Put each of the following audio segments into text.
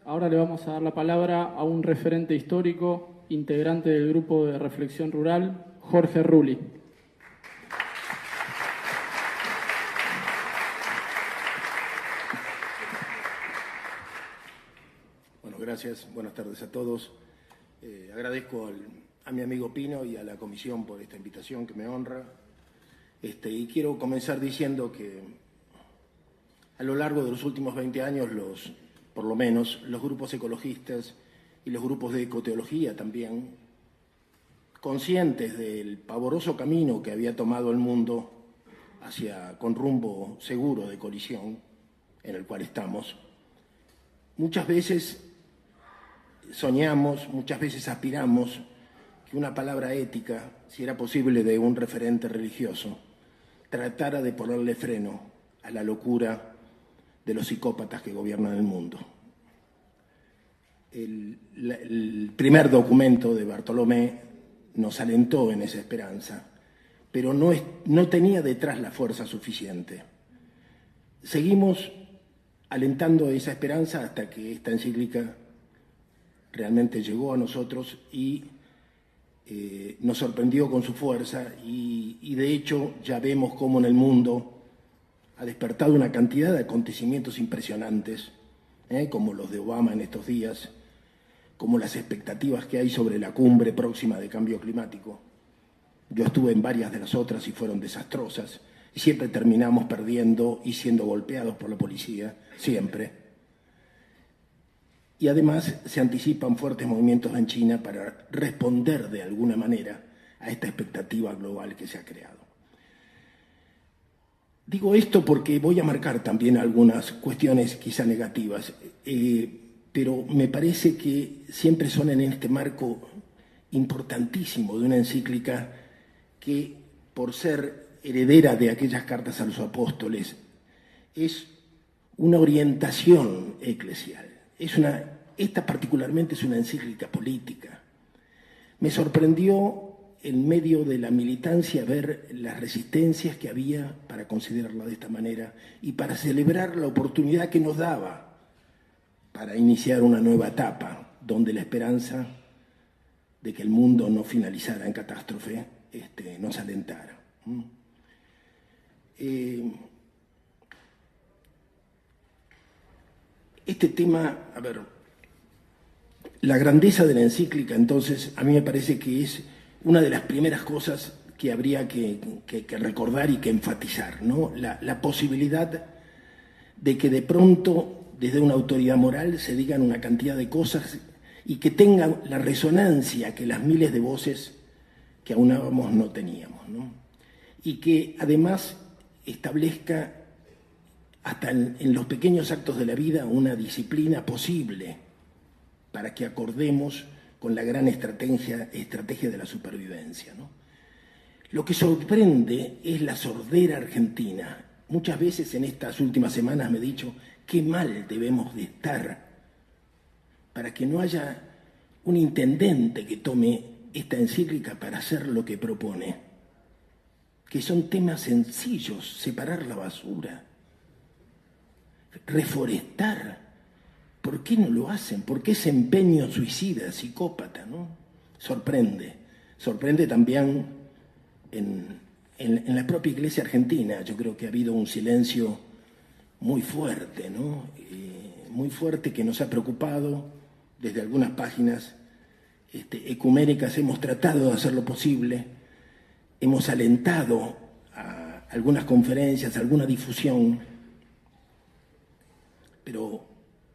Ahora le vamos a dar la palabra a un referente histórico, integrante del Grupo de Reflexión Rural, Jorge Rulli. Bueno, gracias. Buenas tardes a todos. Agradezco a mi amigo Pino y a la comisión por esta invitación que me honra. Y quiero comenzar diciendo que a lo largo de los últimos 20 años, por lo menos, los grupos ecologistas y los grupos de ecoteología también, conscientes del pavoroso camino que había tomado el mundo con rumbo seguro de colisión en el cual estamos, muchas veces soñamos, muchas veces aspiramos que una palabra ética, si era posible de un referente religioso, tratara de ponerle freno a la locura de los psicópatas que gobiernan el mundo. El primer documento de Bartolomé nos alentó en esa esperanza, pero no tenía detrás la fuerza suficiente. Seguimos alentando esa esperanza hasta que esta encíclica realmente llegó a nosotros y nos sorprendió con su fuerza y de hecho ya vemos cómo en el mundo ha despertado una cantidad de acontecimientos impresionantes, como los de Obama en estos días, como las expectativas que hay sobre la cumbre próxima de cambio climático. Yo estuve en varias de las otras y fueron desastrosas, y siempre terminamos perdiendo y siendo golpeados por la policía, siempre. Y además se anticipan fuertes movimientos en China para responder de alguna manera a esta expectativa global que se ha creado. Digo esto porque voy a marcar también algunas cuestiones quizá negativas, pero me parece que siempre son en este marco importantísimo de una encíclica que, por ser heredera de aquellas cartas a los apóstoles, es una orientación eclesial. Esta particularmente es una encíclica política. Me sorprendió en medio de la militancia ver las resistencias que había para considerarla de esta manera y para celebrar la oportunidad que nos daba para iniciar una nueva etapa donde la esperanza de que el mundo no finalizara en catástrofe nos alentara. Este tema, la grandeza de la encíclica, entonces, a mí me parece que es una de las primeras cosas que habría que recordar y que enfatizar, ¿no? La posibilidad de que de pronto, desde una autoridad moral, se digan una cantidad de cosas y que tengan la resonancia que las miles de voces que aunábamos no teníamos, ¿no? Y que además establezca hasta en los pequeños actos de la vida una disciplina posible para que acordemos con la gran estrategia de la supervivencia, ¿no? Lo que sorprende es la sordera argentina. Muchas veces en estas últimas semanas me he dicho qué mal debemos de estar para que no haya un intendente que tome esta encíclica para hacer lo que propone, que son temas sencillos: separar la basura, reforestar. ¿Por qué no lo hacen? ¿Por qué ese empeño suicida, psicópata, ¿no? Sorprende también en la propia Iglesia argentina. Yo creo que ha habido un silencio muy fuerte, ¿no? Muy fuerte, que nos ha preocupado. Desde algunas páginas ecuménicas hemos tratado de hacer lo posible, hemos alentado a algunas conferencias, a alguna difusión, pero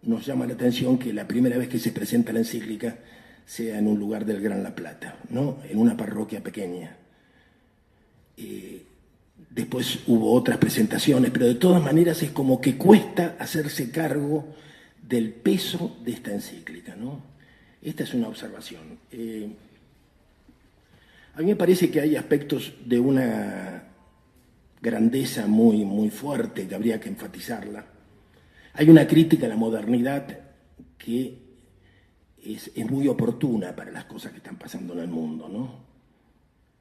nos llama la atención que la primera vez que se presenta la encíclica sea en un lugar del Gran La Plata, ¿no? En una parroquia pequeña. Después hubo otras presentaciones, pero de todas maneras es como que cuesta hacerse cargo del peso de esta encíclica, ¿no? Esta es una observación. A mí me parece que hay aspectos de una grandeza muy, muy fuerte que habría que enfatizarla. Hay una crítica a la modernidad que es muy oportuna para las cosas que están pasando en el mundo, ¿no?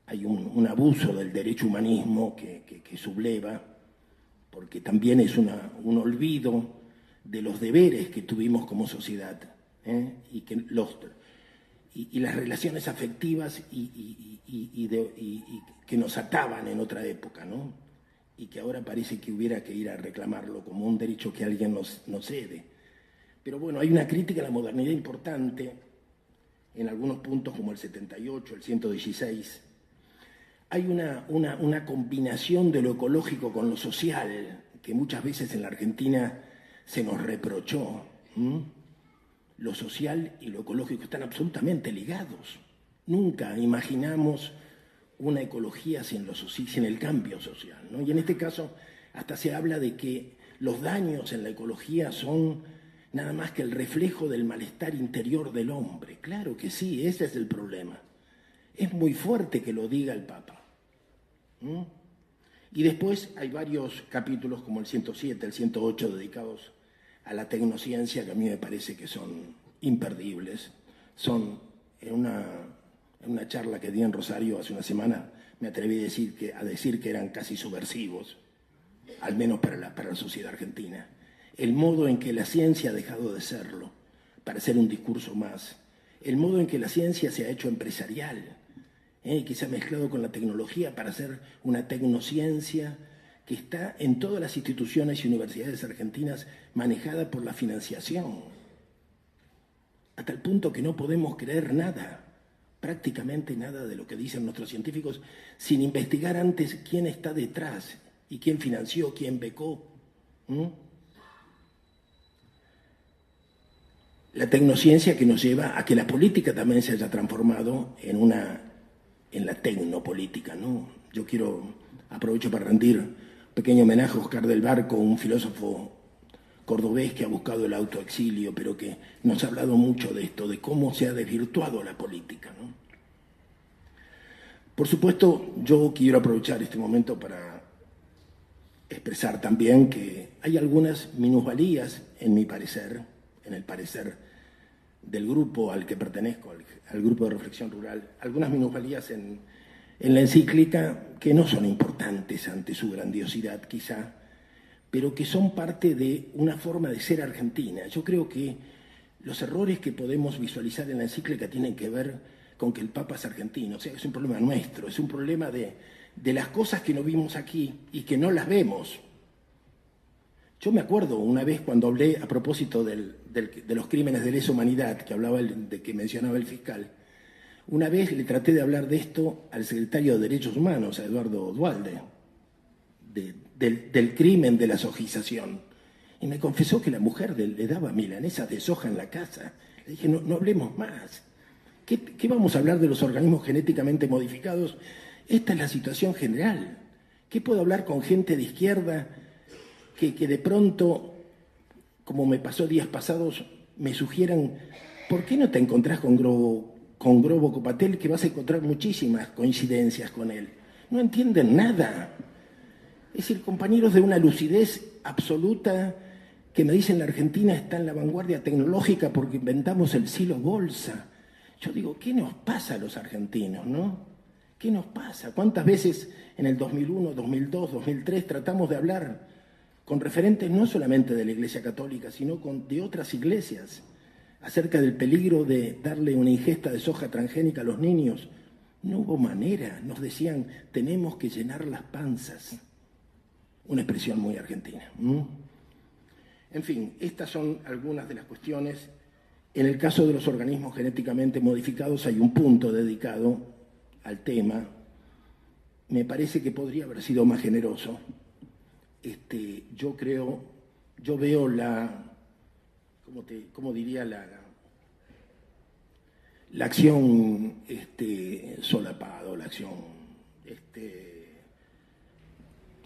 Hay un abuso del derecho humanismo que subleva, porque también es un olvido de los deberes que tuvimos como sociedad, y las relaciones afectivas que nos ataban en otra época, ¿no? Y que ahora parece que hubiera que ir a reclamarlo como un derecho que alguien nos cede. Pero bueno, hay una crítica a la modernidad importante en algunos puntos como el 78, el 116. Hay una combinación de lo ecológico con lo social que muchas veces en la Argentina se nos reprochó. Lo social y lo ecológico están absolutamente ligados. Nunca imaginamos una ecología sin el cambio social, ¿no? Y en este caso hasta se habla de que los daños en la ecología son nada más que el reflejo del malestar interior del hombre. Claro que sí, ese es el problema. Es muy fuerte que lo diga el Papa. Y después hay varios capítulos como el 107, el 108 dedicados a la tecnociencia que a mí me parece que son imperdibles. Son, en una charla que di en Rosario hace una semana, me atreví a decir que eran casi subversivos, al menos para la sociedad argentina. El modo en que la ciencia ha dejado de serlo, para ser un discurso más. El modo en que la ciencia se ha hecho empresarial, que se ha mezclado con la tecnología para hacer una tecnociencia que está en todas las instituciones y universidades argentinas manejada por la financiación, hasta el punto que no podemos creer nada, prácticamente nada de lo que dicen nuestros científicos, sin investigar antes quién está detrás y quién financió, quién becó. La tecnociencia que nos lleva a que la política también se haya transformado en la tecnopolítica, ¿no? Yo aprovecho para rendir un pequeño homenaje a Oscar del Barco, un filósofo cordobés que ha buscado el autoexilio, pero que nos ha hablado mucho de esto, de cómo se ha desvirtuado la política, ¿no? Por supuesto, yo quiero aprovechar este momento para expresar también que hay algunas minusvalías, en mi parecer, en el parecer del grupo al que pertenezco, al grupo de reflexión rural, algunas minusvalías en la encíclica que no son importantes ante su grandiosidad quizá, pero que son parte de una forma de ser argentina. Yo creo que los errores que podemos visualizar en la encíclica tienen que ver con que el Papa es argentino. O sea, es un problema nuestro, es un problema de las cosas que no vimos aquí y que no las vemos. Yo me acuerdo una vez cuando hablé a propósito de los crímenes de lesa humanidad, que mencionaba el fiscal, una vez le traté de hablar de esto al secretario de Derechos Humanos, a Eduardo Duhalde, del crimen de la sojización. Y me confesó que la mujer le daba milanesas de soja en la casa. Le dije, no hablemos más. ¿Qué vamos a hablar de los organismos genéticamente modificados? Esta es la situación general. ¿Qué puedo hablar con gente de izquierda que de pronto, como me pasó días pasados, me sugieran, ¿por qué no te encontrás con Grobo Copatel, que vas a encontrar muchísimas coincidencias con él? No entienden nada. Es decir, compañeros de una lucidez absoluta que me dicen la Argentina está en la vanguardia tecnológica porque inventamos el silo bolsa. Yo digo, ¿qué nos pasa a los argentinos, no? ¿Qué nos pasa? ¿Cuántas veces en el 2001, 2002, 2003 tratamos de hablar con referentes no solamente de la Iglesia Católica, sino de otras iglesias, acerca del peligro de darle una ingesta de soja transgénica a los niños? No hubo manera, nos decían, tenemos que llenar las panzas. Una expresión muy argentina. En fin, estas son algunas de las cuestiones. En el caso de los organismos genéticamente modificados hay un punto dedicado al tema. Me parece que podría haber sido más generoso. Yo veo ¿cómo diría? La acción solapada, la acción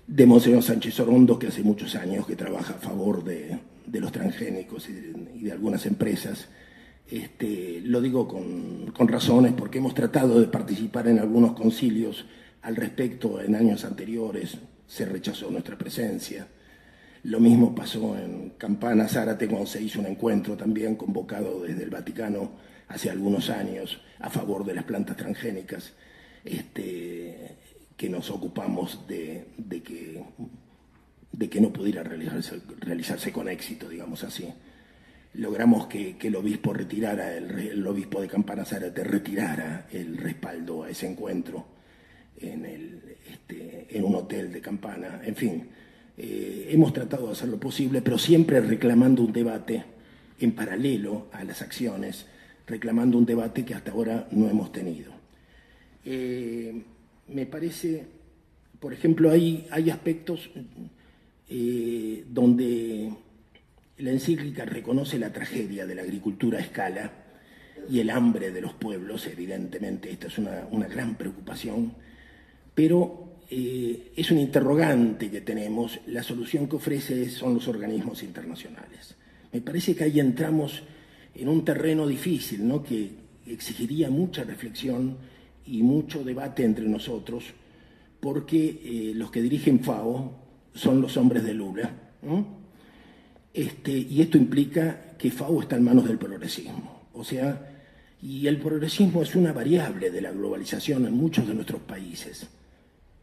de Monseñor Sánchez Orondo, que hace muchos años que trabaja a favor de los transgénicos y de algunas empresas. Lo digo con razones porque hemos tratado de participar en algunos concilios al respecto en años anteriores. Se rechazó nuestra presencia. Lo mismo pasó en Campana, Zárate, cuando se hizo un encuentro también convocado desde el Vaticano hace algunos años a favor de las plantas transgénicas, que nos ocupamos de que de que no pudiera realizarse con éxito, digamos así. Logramos que el obispo retirara, el obispo de Campana Zárate retirara el respaldo a ese encuentro en un hotel de Campana. En fin, hemos tratado de hacer lo posible, pero siempre reclamando un debate en paralelo a las acciones, reclamando un debate que hasta ahora no hemos tenido. Me parece, por ejemplo, hay aspectos donde la encíclica reconoce la tragedia de la agricultura a escala y el hambre de los pueblos. Evidentemente, esta es una gran preocupación, pero es un interrogante que tenemos. La solución que ofrece son los organismos internacionales. Me parece que ahí entramos en un terreno difícil, ¿no?, que exigiría mucha reflexión y mucho debate entre nosotros, porque los que dirigen FAO son los hombres de Lula, ¿no? Y esto implica que FAO está en manos del progresismo. O sea, y el progresismo es una variable de la globalización en muchos de nuestros países.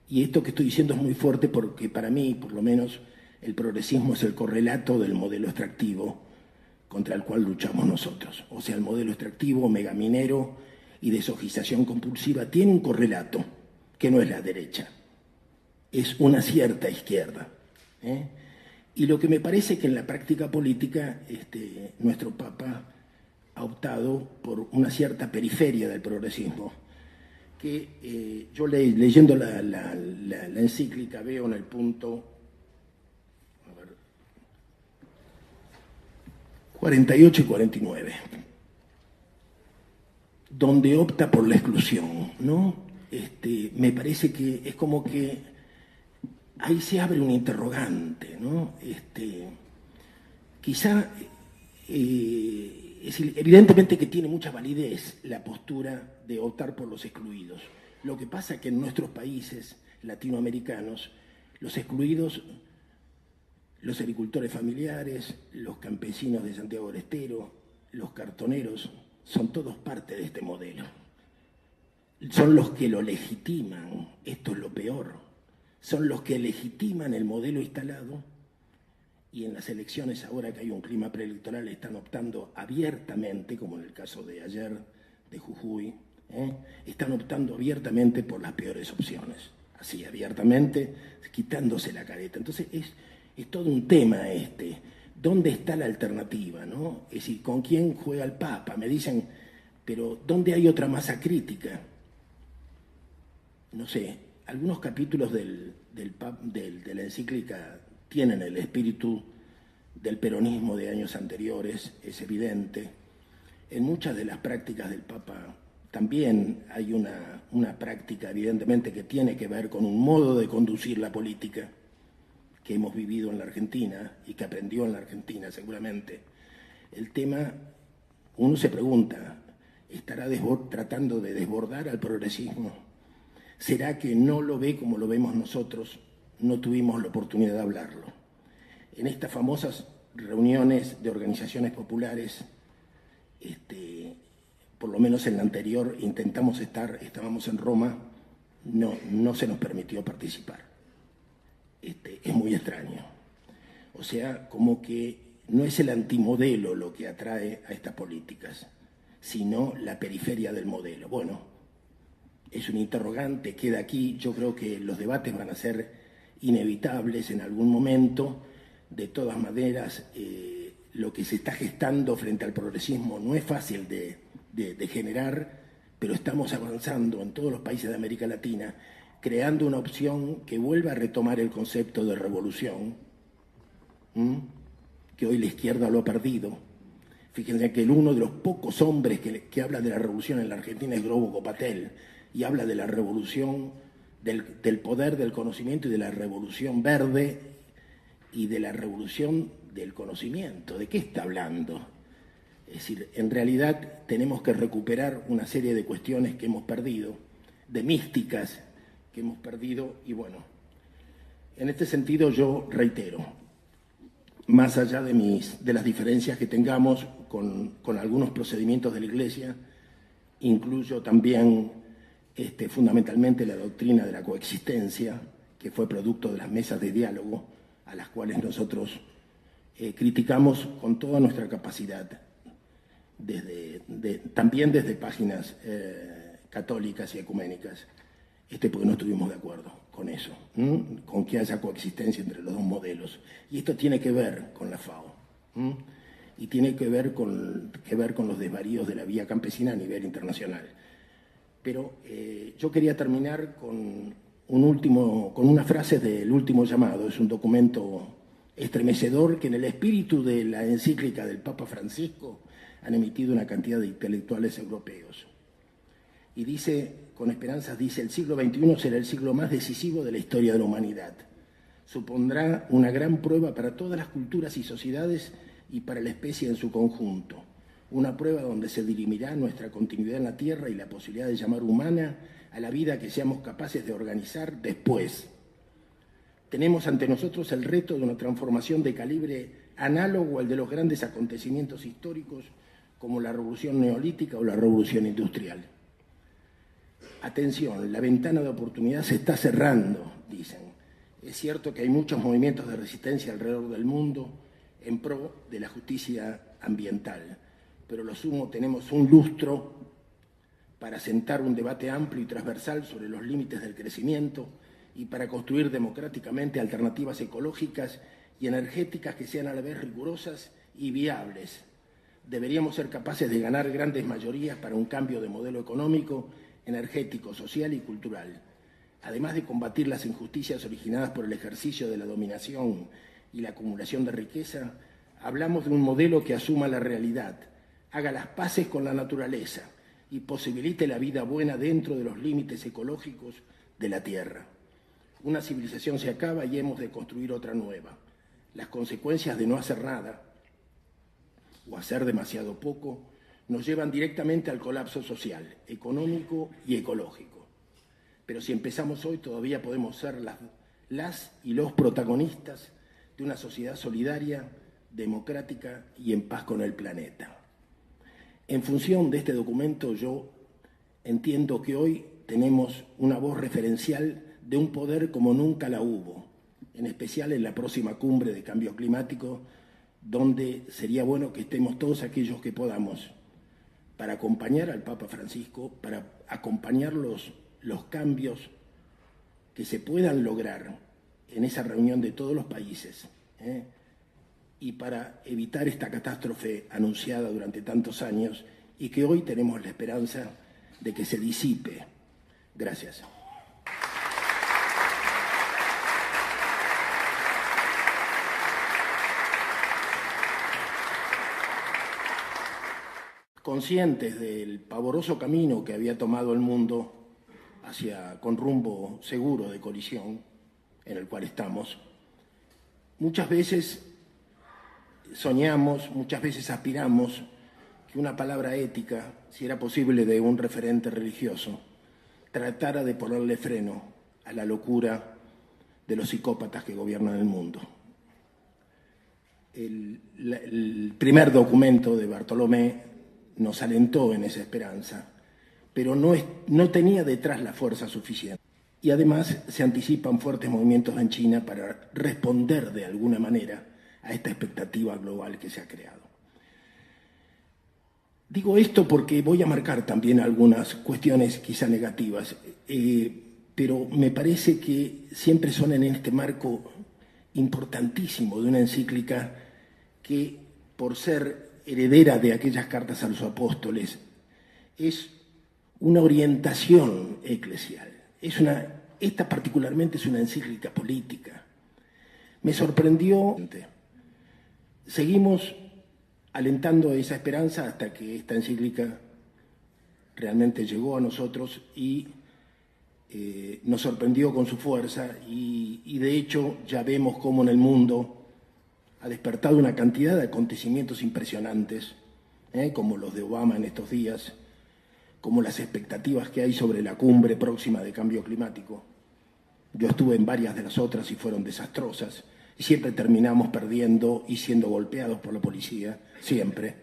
Y esto que estoy diciendo es muy fuerte porque para mí, por lo menos, el progresismo es el correlato del modelo extractivo contra el cual luchamos nosotros. O sea, el modelo extractivo, megaminero y de sojización compulsiva tiene un correlato que no es la derecha, es una cierta izquierda, ¿eh? Y lo que me parece que en la práctica política nuestro Papa ha optado por una cierta periferia del progresismo, que yo leyendo la encíclica veo en el punto 48 y 49, donde opta por la exclusión, ¿no? Me parece que es como que ahí se abre un interrogante, ¿no? Quizá, evidentemente que tiene mucha validez la postura de optar por los excluidos. Lo que pasa es que en nuestros países latinoamericanos, los excluidos, los agricultores familiares, los campesinos de Santiago del Estero, los cartoneros, son todos parte de este modelo. Son los que lo legitiman, esto es lo peor. Son los que legitiman el modelo instalado y en las elecciones, ahora que hay un clima preelectoral, están optando abiertamente, como en el caso de ayer de Jujuy, están optando abiertamente por las peores opciones, así abiertamente, quitándose la careta. Entonces es todo un tema ¿dónde está la alternativa, no? Es decir, ¿con quién juega el Papa? Me dicen, pero ¿dónde hay otra masa crítica? No sé. Algunos capítulos de la encíclica tienen el espíritu del peronismo de años anteriores, es evidente. En muchas de las prácticas del Papa también hay una práctica, evidentemente, que tiene que ver con un modo de conducir la política que hemos vivido en la Argentina y que aprendió en la Argentina seguramente. El tema, uno se pregunta, ¿estará tratando de desbordar al progresismo? ¿Será que no lo ve como lo vemos nosotros? No tuvimos la oportunidad de hablarlo. En estas famosas reuniones de organizaciones populares, por lo menos en la anterior intentamos estábamos en Roma, no se nos permitió participar. Es muy extraño. O sea, como que no es el antimodelo lo que atrae a estas políticas, sino la periferia del modelo. Bueno, es un interrogante, queda aquí. Yo creo que los debates van a ser inevitables en algún momento. De todas maneras, lo que se está gestando frente al progresismo no es fácil de generar, pero estamos avanzando en todos los países de América Latina, creando una opción que vuelva a retomar el concepto de revolución, que hoy la izquierda lo ha perdido. Fíjense que uno de los pocos hombres que habla de la revolución en la Argentina es Grobo Copatel, y habla de la revolución del poder del conocimiento y de la revolución verde y de la revolución del conocimiento. ¿De qué está hablando? Es decir, en realidad tenemos que recuperar una serie de cuestiones que hemos perdido, de místicas que hemos perdido, y bueno, en este sentido yo reitero, más allá de las diferencias que tengamos con algunos procedimientos de la Iglesia, incluyo también fundamentalmente la doctrina de la coexistencia, que fue producto de las mesas de diálogo a las cuales nosotros criticamos con toda nuestra capacidad, también desde páginas católicas y ecuménicas, porque no estuvimos de acuerdo con eso, con que haya coexistencia entre los dos modelos. Y esto tiene que ver con la FAO, y tiene que ver con los desvaríos de la vía campesina a nivel internacional. Pero yo quería terminar con una frase del Último Llamado. Es un documento estremecedor que, en el espíritu de la encíclica del Papa Francisco, han emitido una cantidad de intelectuales europeos. Y dice, con esperanzas, dice: el siglo XXI será el siglo más decisivo de la historia de la humanidad. Supondrá una gran prueba para todas las culturas y sociedades y para la especie en su conjunto. Una prueba donde se dirimirá nuestra continuidad en la Tierra y la posibilidad de llamar humana a la vida que seamos capaces de organizar después. Tenemos ante nosotros el reto de una transformación de calibre análogo al de los grandes acontecimientos históricos como la Revolución Neolítica o la Revolución Industrial. Atención, la ventana de oportunidad se está cerrando, dicen. Es cierto que hay muchos movimientos de resistencia alrededor del mundo en pro de la justicia ambiental, pero lo sumo, tenemos un lustro para sentar un debate amplio y transversal sobre los límites del crecimiento y para construir democráticamente alternativas ecológicas y energéticas que sean a la vez rigurosas y viables. Deberíamos ser capaces de ganar grandes mayorías para un cambio de modelo económico, energético, social y cultural. Además de combatir las injusticias originadas por el ejercicio de la dominación y la acumulación de riqueza, hablamos de un modelo que asuma la realidad, haga las paces con la naturaleza y posibilite la vida buena dentro de los límites ecológicos de la Tierra. Una civilización se acaba y hemos de construir otra nueva. Las consecuencias de no hacer nada o hacer demasiado poco nos llevan directamente al colapso social, económico y ecológico. Pero si empezamos hoy, todavía podemos ser las y los protagonistas de una sociedad solidaria, democrática y en paz con el planeta. En función de este documento, yo entiendo que hoy tenemos una voz referencial de un poder como nunca la hubo, en especial en la próxima cumbre de cambio climático, donde sería bueno que estemos todos aquellos que podamos para acompañar al Papa Francisco, para acompañar los cambios que se puedan lograr en esa reunión de todos los países, y para evitar esta catástrofe anunciada durante tantos años y que hoy tenemos la esperanza de que se disipe. Gracias. Conscientes del pavoroso camino que había tomado el mundo con rumbo seguro de colisión, en el cual estamos, muchas veces soñamos, muchas veces aspiramos que una palabra ética, si era posible de un referente religioso, tratara de ponerle freno a la locura de los psicópatas que gobiernan el mundo. El primer documento de Bartolomé nos alentó en esa esperanza, pero no tenía detrás la fuerza suficiente. Y además se anticipan fuertes movimientos en China para responder de alguna manera a esta expectativa global que se ha creado. Digo esto porque voy a marcar también algunas cuestiones quizá negativas, pero me parece que siempre son en este marco importantísimo de una encíclica que, por ser heredera de aquellas cartas a los apóstoles, es una orientación eclesial. Esta particularmente es una encíclica política. Me sorprendió. Seguimos alentando esa esperanza hasta que esta encíclica realmente llegó a nosotros y nos sorprendió con su fuerza y de hecho ya vemos cómo en el mundo ha despertado una cantidad de acontecimientos impresionantes, como los de Obama en estos días, como las expectativas que hay sobre la cumbre próxima de cambio climático. Yo estuve en varias de las otras y fueron desastrosas, y siempre terminamos perdiendo y siendo golpeados por la policía, siempre.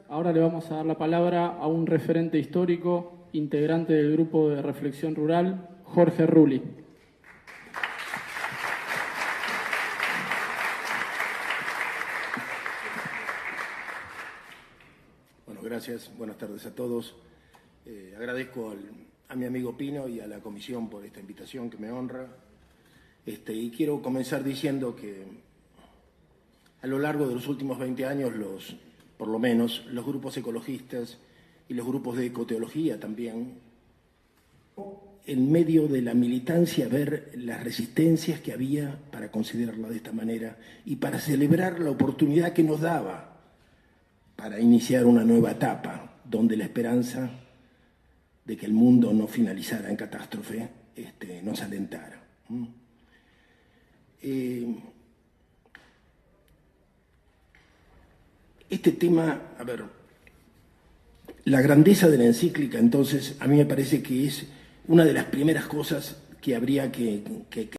Ahora le vamos a dar la palabra a un referente histórico, integrante del Grupo de Reflexión Rural, Jorge Rulli. gracias. Buenas tardes a todos. Agradezco a mi amigo Pino y a la comisión por esta invitación que me honra. Y quiero comenzar diciendo que a lo largo de los últimos 20 años, por lo menos, los grupos ecologistas y los grupos de ecoteología también, en medio de la militancia, ver las resistencias que había para considerarla de esta manera y para celebrar la oportunidad que nos daba para iniciar una nueva etapa donde la esperanza de que el mundo no finalizara en catástrofe nos alentara. Este tema, la grandeza de la encíclica, entonces, a mí me parece que es una de las primeras cosas que habría que